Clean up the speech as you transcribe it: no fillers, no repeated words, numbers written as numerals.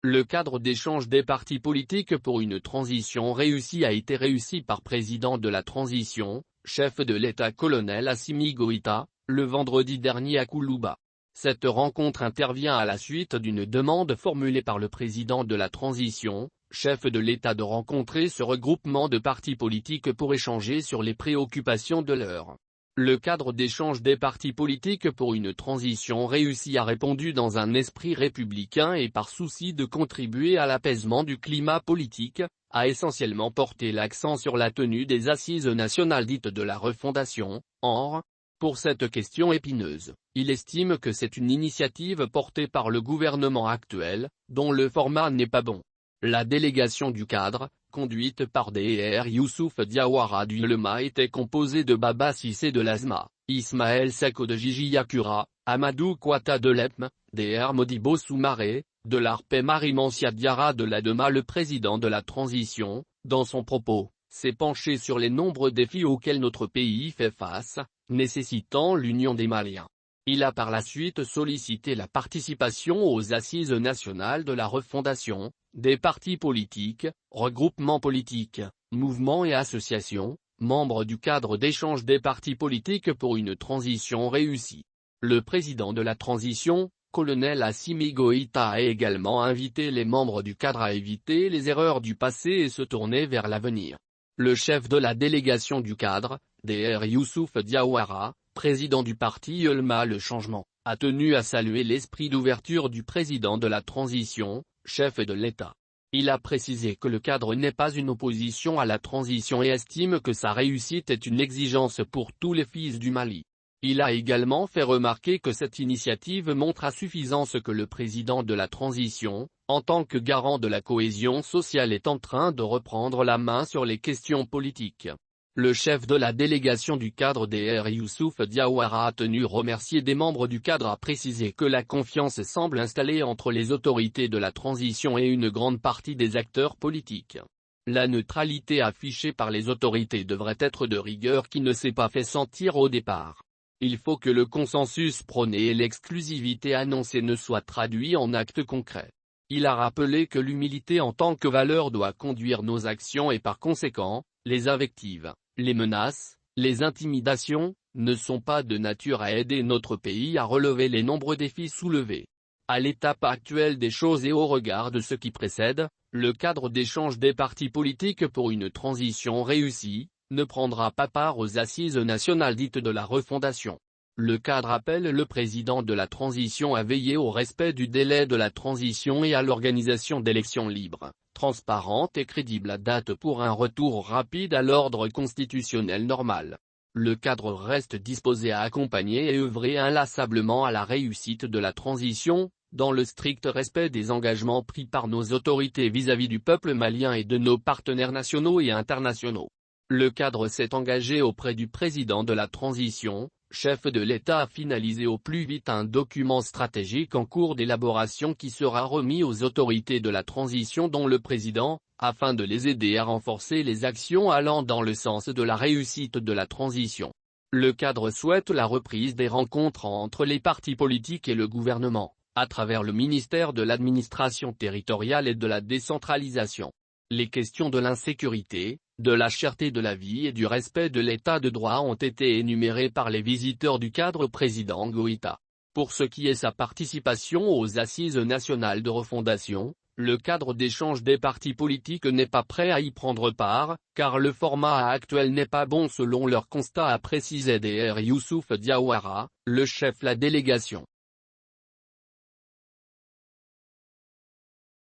Le cadre d'échange des partis politiques pour une transition réussie a été réussi par président de la transition, chef de l'État colonel Assimi Goïta, le vendredi dernier à Koulouba. Cette rencontre intervient à la suite d'une demande formulée par le président de la transition, chef de l'État de rencontrer ce regroupement de partis politiques pour échanger sur les préoccupations de l'heure. Le cadre d'échange des partis politiques pour une transition réussie a répondu dans un esprit républicain et par souci de contribuer à l'apaisement du climat politique, a essentiellement porté l'accent sur la tenue des assises nationales dites de la refondation, Or, pour cette question épineuse, il estime que c'est une initiative portée par le gouvernement actuel, dont le format n'est pas bon. La délégation du cadre, conduite par Dr Youssouf Diawara du Lema était composée de Baba Cissé de l'Azma, Ismaël Sako de Jijiyakura, Amadou Kouata de l'EPM, Dr Modibo Soumaré, de l'ARPE Marie-Mancia Diarra de l'ADEMA. Le président de la transition, dans son propos, s'est penché sur les nombreux défis auxquels notre pays fait face, nécessitant l'union des Maliens. Il a par la suite sollicité la participation aux assises nationales de la refondation, des partis politiques, regroupements politiques, mouvements et associations, membres du cadre d'échange des partis politiques pour une transition réussie. Le président de la transition, colonel Assimi Goïta, a également invité les membres du cadre à éviter les erreurs du passé et se tourner vers l'avenir. Le chef de la délégation du cadre, Dr Youssouf Diawara, président du parti Ulma Le Changement, a tenu à saluer l'esprit d'ouverture du président de la transition, chef de l'État. Il a précisé que le cadre n'est pas une opposition à la transition et estime que sa réussite est une exigence pour tous les fils du Mali. Il a également fait remarquer que cette initiative montre à suffisance que le président de la transition, en tant que garant de la cohésion sociale, est en train de reprendre la main sur les questions politiques. Le chef de la délégation du cadre Dr Youssouf Diawara a tenu à remercier des membres du cadre, a précisé que la confiance semble installée entre les autorités de la transition et une grande partie des acteurs politiques. La neutralité affichée par les autorités devrait être de rigueur qui ne s'est pas fait sentir au départ. Il faut que le consensus prôné et l'exclusivité annoncée ne soient traduits en actes concrets. Il a rappelé que l'humilité en tant que valeur doit conduire nos actions et par conséquent, les invectives, les menaces, les intimidations, ne sont pas de nature à aider notre pays à relever les nombreux défis soulevés. À l'étape actuelle des choses et au regard de ce qui précède, le cadre d'échange des partis politiques pour une transition réussie, ne prendra pas part aux assises nationales dites de la refondation. Le cadre appelle le président de la transition à veiller au respect du délai de la transition et à l'organisation d'élections libres, transparentes et crédibles à date pour un retour rapide à l'ordre constitutionnel normal. Le cadre reste disposé à accompagner et œuvrer inlassablement à la réussite de la transition, dans le strict respect des engagements pris par nos autorités vis-à-vis du peuple malien et de nos partenaires nationaux et internationaux. Le cadre s'est engagé auprès du président de la transition, chef de l'État, à finaliser au plus vite un document stratégique en cours d'élaboration qui sera remis aux autorités de la transition dont le président, afin de les aider à renforcer les actions allant dans le sens de la réussite de la transition. Le cadre souhaite la reprise des rencontres entre les partis politiques et le gouvernement, à travers le ministère de l'administration territoriale et de la décentralisation. Les questions de l'insécurité, de la cherté de la vie et du respect de l'état de droit ont été énumérées par les visiteurs du cadre président Goïta. Pour ce qui est sa participation aux assises nationales de refondation, le cadre d'échange des partis politiques n'est pas prêt à y prendre part, car le format actuel n'est pas bon selon leur constat, a précisé Dr Youssouf Diawara, le chef de la délégation.